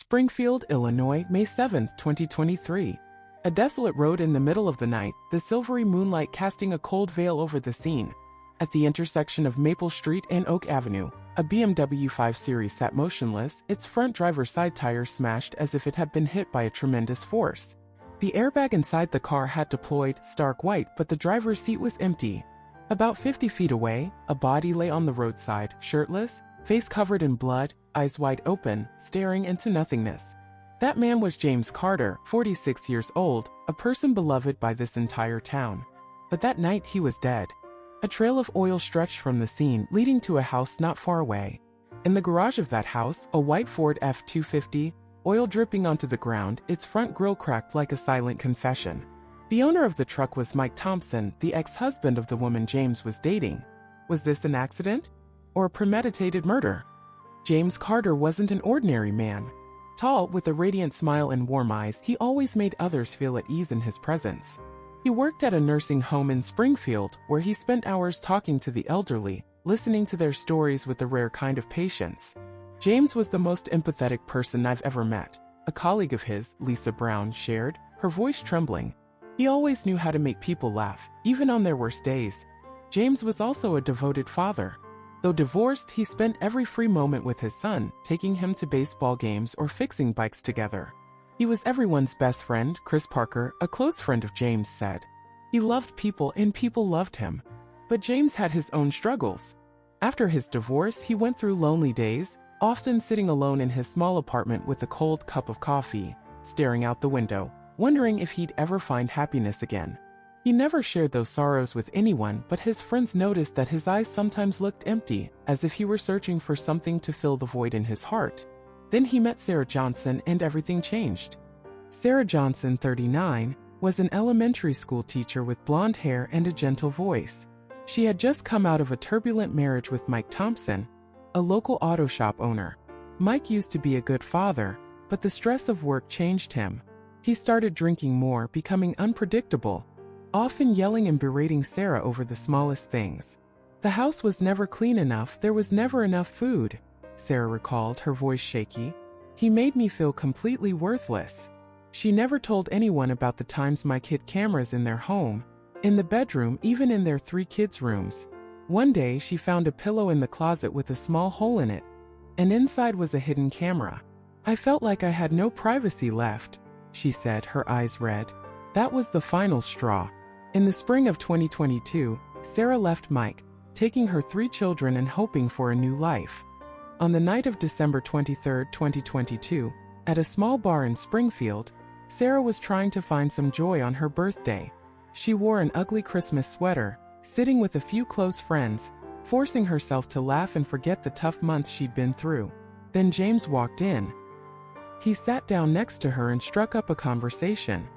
Springfield, Illinois, May 7, 2023. A desolate road in the middle of the night, the silvery moonlight casting a cold veil over the scene. At the intersection of Maple Street and Oak Avenue, a BMW 5 Series sat motionless, its front driver's side tire smashed as if it had been hit by a tremendous force. The airbag inside the car had deployed, stark white, but the driver's seat was empty. About 50 feet away, a body lay on the roadside, shirtless, face covered in blood, eyes wide open, staring into nothingness. That man was James Carter, 46 years old, a person beloved by this entire town. But that night he was dead. A trail of oil stretched from the scene, leading to a house not far away. In the garage of that house, a white Ford F-250, oil dripping onto the ground, its front grille cracked like a silent confession. The owner of the truck was Mike Thompson, the ex-husband of the woman James was dating. Was this an accident? Or a premeditated murder? James Carter wasn't an ordinary man. Tall, with a radiant smile and warm eyes, he always made others feel at ease in his presence. He worked at a nursing home in Springfield, where he spent hours talking to the elderly, listening to their stories with a rare kind of patience. James was the most empathetic person I've ever met. A colleague of his, Lisa Brown, shared, her voice trembling. He always knew how to make people laugh, even on their worst days. James was also a devoted father. Though divorced, he spent every free moment with his son, taking him to baseball games or fixing bikes together. He was everyone's best friend, Chris Parker, a close friend of James, said. He loved people and people loved him. But James had his own struggles. After his divorce, he went through lonely days, often sitting alone in his small apartment with a cold cup of coffee, staring out the window, wondering if he'd ever find happiness again. He never shared those sorrows with anyone, but his friends noticed that his eyes sometimes looked empty, as if he were searching for something to fill the void in his heart. Then he met Sarah Johnson and everything changed. Sarah Johnson, 39, was an elementary school teacher with blonde hair and a gentle voice. She had just come out of a turbulent marriage with Mike Thompson, a local auto shop owner. Mike used to be a good father, but the stress of work changed him. He started drinking more, becoming unpredictable, often yelling and berating Sarah over the smallest things. The house was never clean enough, there was never enough food, Sarah recalled, her voice shaky. He made me feel completely worthless. She never told anyone about the times Mike hid cameras in their home, in the bedroom, even in their 3 kids' rooms. One day she found a pillow in the closet with a small hole in it, and inside was a hidden camera. I felt like I had no privacy left, she said, her eyes red. That was the final straw. In the spring of 2022, Sarah left Mike, taking her 3 children and hoping for a new life. On the night of December 23, 2022, at a small bar in Springfield, Sarah was trying to find some joy on her birthday. She wore an ugly Christmas sweater, sitting with a few close friends, forcing herself to laugh and forget the tough months she'd been through. Then James walked in. He sat down next to her and struck up a conversation.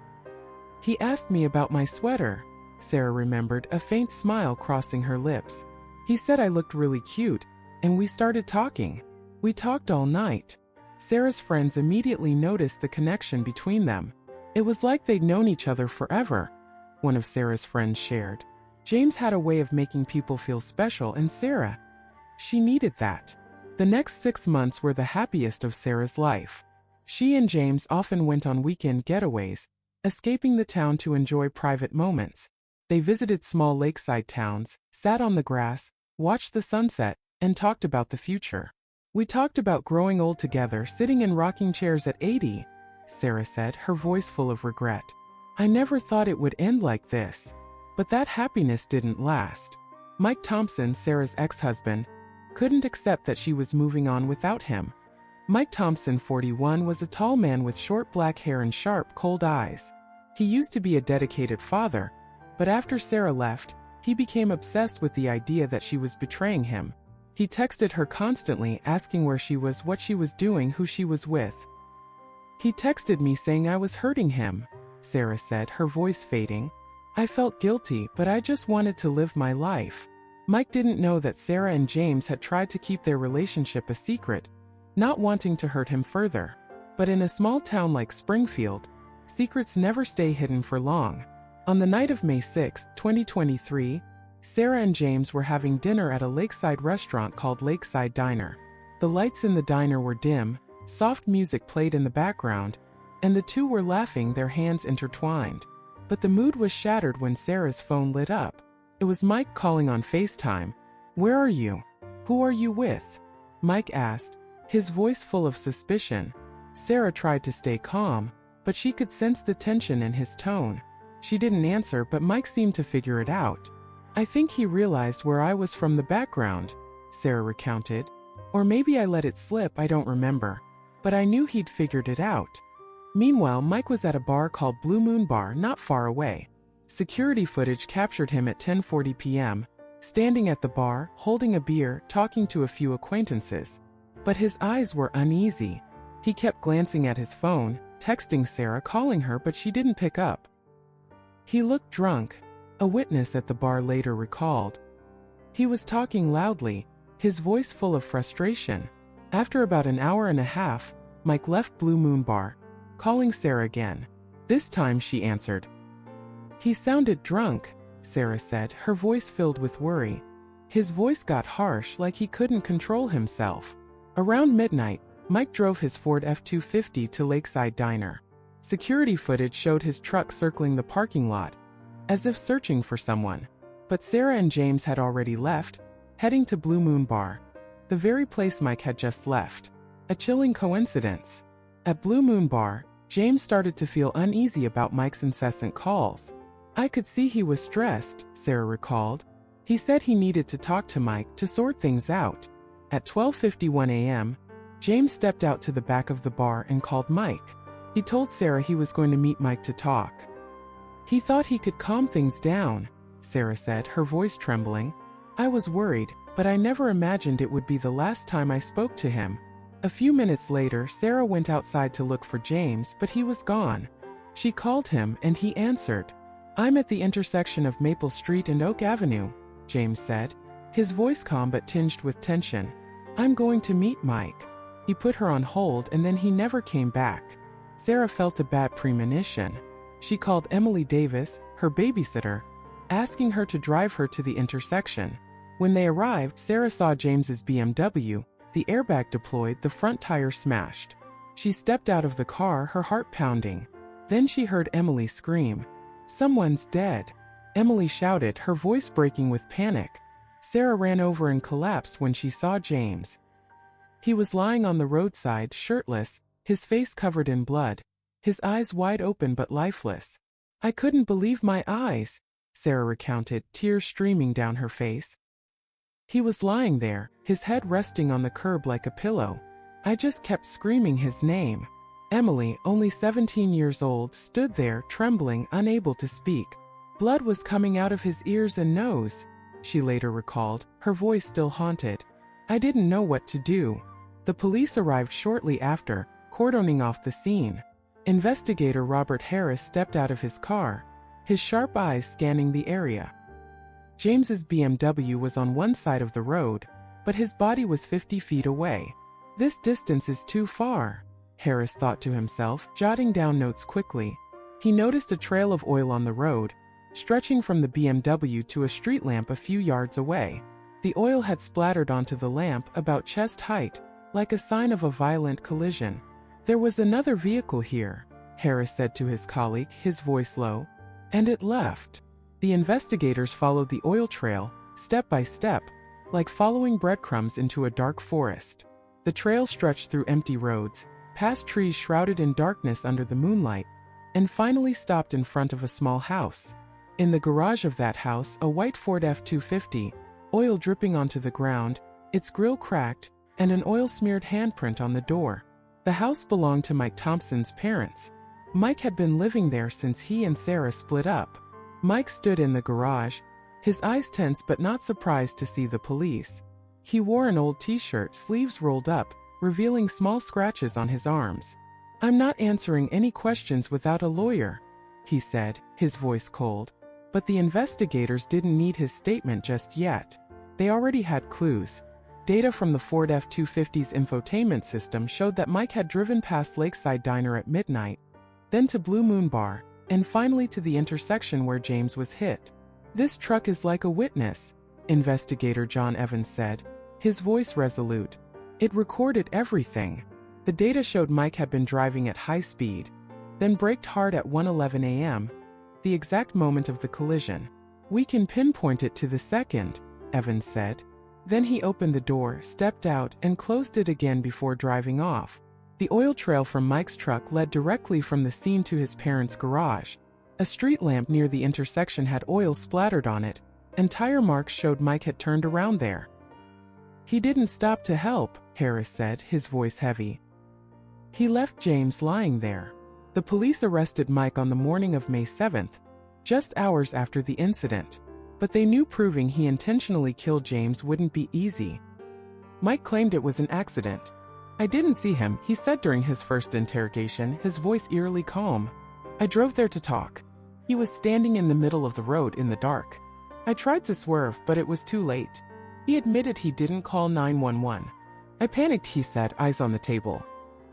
He asked me about my sweater, Sarah remembered, a faint smile crossing her lips. He said I looked really cute, and we started talking. We talked all night. Sarah's friends immediately noticed the connection between them. It was like they'd known each other forever, one of Sarah's friends shared. James had a way of making people feel special, and Sarah, she needed that. The next 6 months were the happiest of Sarah's life. She and James often went on weekend getaways, escaping the town to enjoy private moments. They visited small lakeside towns, sat on the grass, watched the sunset, and talked about the future. We talked about growing old together, sitting in rocking chairs at 80, Sarah said, her voice full of regret. I never thought it would end like this. But that happiness didn't last. Mike Thompson, Sarah's ex-husband, couldn't accept that she was moving on without him. Mike Thompson, 41, was a tall man with short black hair and sharp, cold eyes. He used to be a dedicated father, but after Sarah left, he became obsessed with the idea that she was betraying him. He texted her constantly, asking where she was, what she was doing, who she was with. He texted me saying I was hurting him, Sarah said, her voice fading. I felt guilty, but I just wanted to live my life. Mike didn't know that Sarah and James had tried to keep their relationship a secret, not wanting to hurt him further. But in a small town like Springfield, secrets never stay hidden for long. On the night of May 6, 2023, Sarah and James were having dinner at a lakeside restaurant called Lakeside Diner. The lights in the diner were dim, Soft music played in the background, and the two were laughing, their hands intertwined. But the mood was shattered when Sarah's phone lit up. It was Mike calling on FaceTime. "Where are you? Who are you with?" Mike asked, his voice full of suspicion. Sarah tried to stay calm, but she could sense the tension in his tone. She didn't answer, but Mike seemed to figure it out. "I think he realized where I was from the background," Sarah recounted. "Or maybe I let it slip, I don't remember. But I knew he'd figured it out." Meanwhile, Mike was at a bar called Blue Moon Bar not far away. Security footage captured him at 10:40 p.m., standing at the bar, holding a beer, talking to a few acquaintances. But his eyes were uneasy. He kept glancing at his phone, texting Sarah, calling her, but she didn't pick up. He looked drunk, a witness at the bar later recalled. He was talking loudly, his voice full of frustration. After about an hour and a half, Mike left Blue Moon Bar, calling Sarah again. This time she answered. "He sounded drunk," Sarah said, her voice filled with worry. His voice got harsh, like he couldn't control himself. Around midnight, Mike drove his Ford F-250 to Lakeside Diner. Security footage showed his truck circling the parking lot, as if searching for someone. But Sarah and James had already left, heading to Blue Moon Bar, the very place Mike had just left. A chilling coincidence. At Blue Moon Bar, James started to feel uneasy about Mike's incessant calls. "I could see he was stressed," Sarah recalled. "He said he needed to talk to Mike to sort things out." At 12:51 a.m., James stepped out to the back of the bar and called Mike. He told Sarah he was going to meet Mike to talk. "He thought he could calm things down," Sarah said, her voice trembling. "I was worried, but I never imagined it would be the last time I spoke to him." A few minutes later, Sarah went outside to look for James, but he was gone. She called him, and he answered. "I'm at the intersection of Maple Street and Oak Avenue," James said, his voice calm but tinged with tension. "I'm going to meet Mike." He put her on hold, and then he never came back. Sarah felt a bad premonition. She called Emily Davis, her babysitter, asking her to drive her to the intersection. When they arrived, Sarah saw James's BMW, the airbag deployed, the front tire smashed. She stepped out of the car, her heart pounding. Then she heard Emily scream, "Someone's dead." Emily shouted, her voice breaking with panic. Sarah ran over and collapsed when she saw James. He was lying on the roadside, shirtless, his face covered in blood, his eyes wide open but lifeless. "I couldn't believe my eyes," Sarah recounted, tears streaming down her face. "He was lying there, his head resting on the curb like a pillow. I just kept screaming his name." Emily, only 17 years old, stood there, trembling, unable to speak. "Blood was coming out of his ears and nose," she later recalled, her voice still haunted. "I didn't know what to do." The police arrived shortly after, cordoning off the scene. Investigator Robert Harris stepped out of his car, his sharp eyes scanning the area. James's BMW was on one side of the road, but his body was 50 feet away. "This distance is too far," Harris thought to himself, jotting down notes quickly. He noticed a trail of oil on the road, stretching from the BMW to a street lamp a few yards away. The oil had splattered onto the lamp about chest height, like a sign of a violent collision. "There was another vehicle here," Harris said to his colleague, his voice low. "And it left." The investigators followed the oil trail, step by step, like following breadcrumbs into a dark forest. The trail stretched through empty roads, past trees shrouded in darkness under the moonlight, and finally stopped in front of a small house. In the garage of that house, a white Ford F-250, oil dripping onto the ground, its grille cracked, and an oil-smeared handprint on the door. The house belonged to Mike Thompson's parents. Mike had been living there since he and Sarah split up. Mike stood in the garage, his eyes tense but not surprised to see the police. He wore an old t-shirt, sleeves rolled up, revealing small scratches on his arms. "I'm not answering any questions without a lawyer," he said, his voice cold. But the investigators didn't need his statement just yet. They already had clues. Data from the Ford F-250's infotainment system showed that Mike had driven past Lakeside Diner at midnight, then to Blue Moon Bar, and finally to the intersection where James was hit. "This truck is like a witness," investigator John Evans said, his voice resolute. "It recorded everything." The data showed Mike had been driving at high speed, then braked hard at 1:11 a.m., the exact moment of the collision. "We can pinpoint it to the second," Evans said. Then he opened the door, stepped out, and closed it again before driving off. The oil trail from Mike's truck led directly from the scene to his parents' garage. A street lamp near the intersection had oil splattered on it, and tire marks showed Mike had turned around there. "He didn't stop to help," Harris said, his voice heavy. "He left James lying there." The police arrested Mike on the morning of May 7th, just hours after the incident. But they knew proving he intentionally killed James wouldn't be easy. Mike claimed it was an accident. "I didn't see him," he said during his first interrogation, his voice eerily calm. "I drove there to talk. He was standing in the middle of the road in the dark. I tried to swerve, but it was too late." He admitted he didn't call 911. "I panicked," he said, eyes on the table.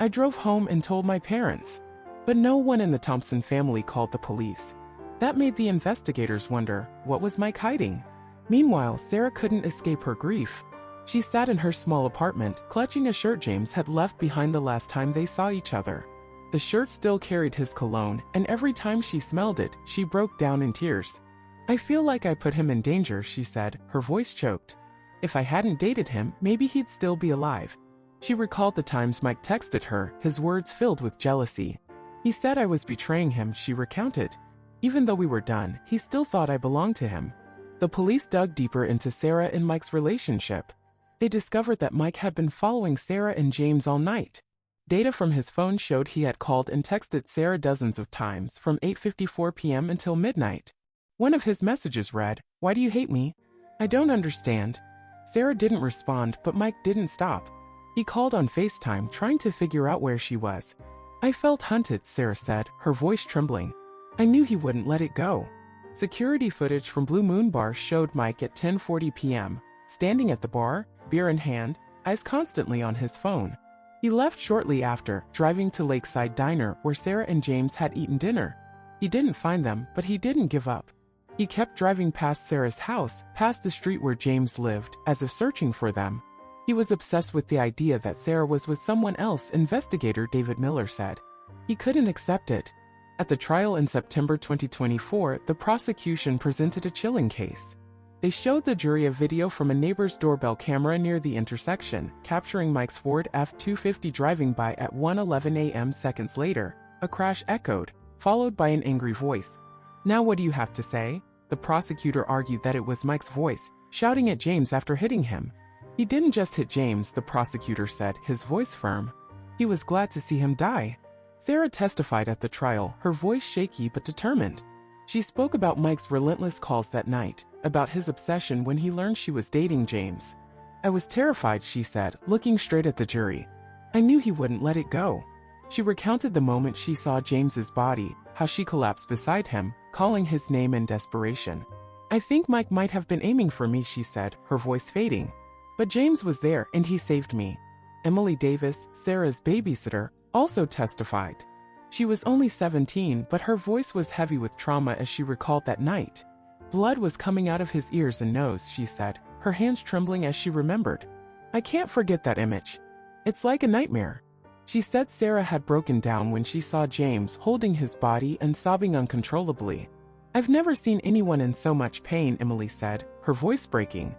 "I drove home and told my parents. But no one in the Thompson family called the police." That made the investigators wonder, what was Mike hiding? Meanwhile, Sarah couldn't escape her grief. She sat in her small apartment, clutching a shirt James had left behind the last time they saw each other. The shirt still carried his cologne, and every time she smelled it, she broke down in tears. "I feel like I put him in danger," she said, her voice choked. "If I hadn't dated him, maybe he'd still be alive." She recalled the times Mike texted her, his words filled with jealousy. "He said I was betraying him," she recounted. "Even though we were done, he still thought I belonged to him." The police dug deeper into Sarah and Mike's relationship. They discovered that Mike had been following Sarah and James all night. Data from his phone showed he had called and texted Sarah dozens of times from 8:54 p.m. until midnight. One of his messages read, "Why do you hate me? I don't understand." Sarah didn't respond, but Mike didn't stop. He called on FaceTime, trying to figure out where she was. "I felt hunted," Sarah said, her voice trembling. "I knew he wouldn't let it go." Security footage from Blue Moon Bar showed Mike at 10:40 p.m., standing at the bar, beer in hand, eyes constantly on his phone. He left shortly after, driving to Lakeside Diner, where Sarah and James had eaten dinner. He didn't find them, but he didn't give up. He kept driving past Sarah's house, past the street where James lived, as if searching for them. He was obsessed with the idea that Sarah was with someone else, investigator David Miller said. He couldn't accept it. At the trial in September 2024, the prosecution presented a chilling case. They showed the jury a video from a neighbor's doorbell camera near the intersection, capturing Mike's Ford F-250 driving by at 1:11 a.m. Seconds later, a crash echoed, followed by an angry voice. "Now what do you have to say?" The prosecutor argued that it was Mike's voice, shouting at James after hitting him. "He didn't just hit James," the prosecutor said, his voice firm. "He was glad to see him die." Sarah testified at the trial, her voice shaky but determined. She spoke about Mike's relentless calls that night, about his obsession when he learned she was dating James. "I was terrified," she said, looking straight at the jury. "I knew he wouldn't let it go." She recounted the moment she saw James's body, how she collapsed beside him, calling his name in desperation. "I think Mike might have been aiming for me," she said, her voice fading. "But James was there and he saved me." Emily Davis, Sarah's babysitter, also testified. She was only 17, but her voice was heavy with trauma as she recalled that night. "Blood was coming out of his ears and nose," she said, her hands trembling as she remembered. "I can't forget that image. It's like a nightmare." She said Sarah had broken down when she saw James holding his body and sobbing uncontrollably. "I've never seen anyone in so much pain," Emily said, her voice breaking.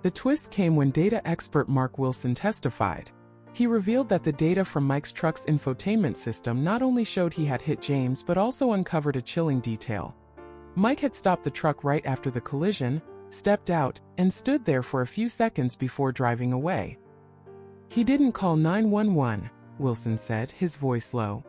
The twist came when data expert Mark Wilson testified. He revealed that the data from Mike's truck's infotainment system not only showed he had hit James but also uncovered a chilling detail. Mike had stopped the truck right after the collision, stepped out, and stood there for a few seconds before driving away. "He didn't call 911, Wilson said, his voice low.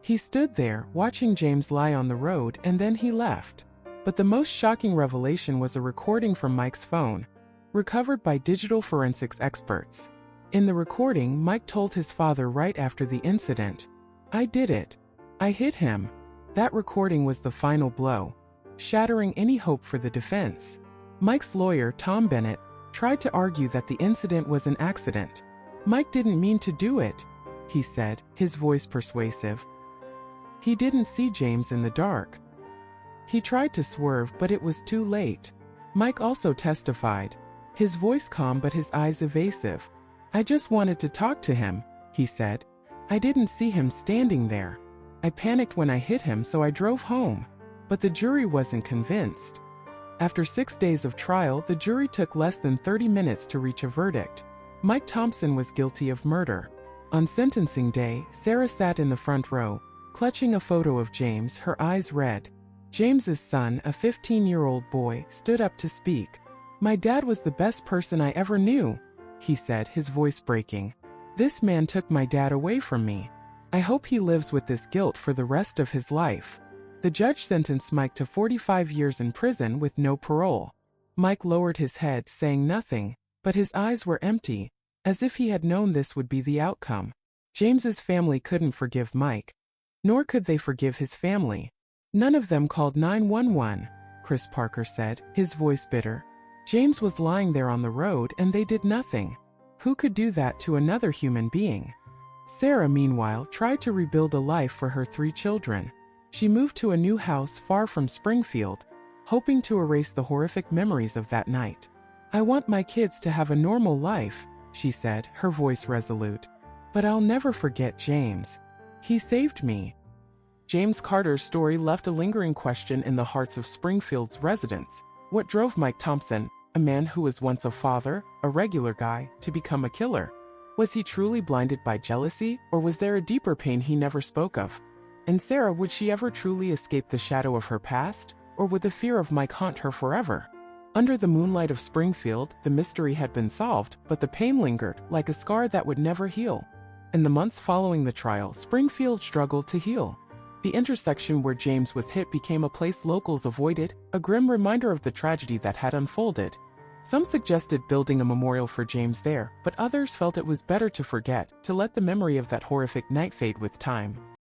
"He stood there, watching James lie on the road, and then he left." But the most shocking revelation was a recording from Mike's phone, recovered by digital forensics experts. In the recording, Mike told his father right after the incident, "I did it. I hit him." That recording was the final blow, shattering any hope for the defense. Mike's lawyer, Tom Bennett, tried to argue that the incident was an accident. "Mike didn't mean to do it," he said, his voice persuasive. "He didn't see James in the dark. He tried to swerve, but it was too late." Mike also testified, his voice calm but his eyes evasive. "I just wanted to talk to him," he said. "I didn't see him standing there. I panicked when I hit him, so I drove home." But the jury wasn't convinced. After 6 days of trial, the jury took less than 30 minutes to reach a verdict. Mike Thompson was guilty of murder. On sentencing day, Sarah sat in the front row, clutching a photo of James, her eyes red. James's son, a 15-year-old boy, stood up to speak. "My dad was the best person I ever knew," he said, his voice breaking. "This man took my dad away from me. I hope he lives with this guilt for the rest of his life." The judge sentenced Mike to 45 years in prison with no parole. Mike lowered his head, saying nothing, but his eyes were empty, as if he had known this would be the outcome. James's family couldn't forgive Mike, nor could they forgive his family. "None of them called 911, Chris Parker said, his voice bitter. "James was lying there on the road and they did nothing. Who could do that to another human being?" Sarah, meanwhile, tried to rebuild a life for her 3 children. She moved to a new house far from Springfield, hoping to erase the horrific memories of that night. "I want my kids to have a normal life," she said, her voice resolute. "But I'll never forget James. He saved me." James Carter's story left a lingering question in the hearts of Springfield's residents. What drove Mike Thompson, a man who was once a father, a regular guy, to become a killer? Was he truly blinded by jealousy, or was there a deeper pain he never spoke of? And Sarah, would she ever truly escape the shadow of her past, or would the fear of Mike haunt her forever? Under the moonlight of Springfield, the mystery had been solved, but the pain lingered, like a scar that would never heal. In the months following the trial, Springfield struggled to heal. The intersection where James was hit became a place locals avoided, a grim reminder of the tragedy that had unfolded. Some suggested building a memorial for James there, but others felt it was better to forget, to let the memory of that horrific night fade with time.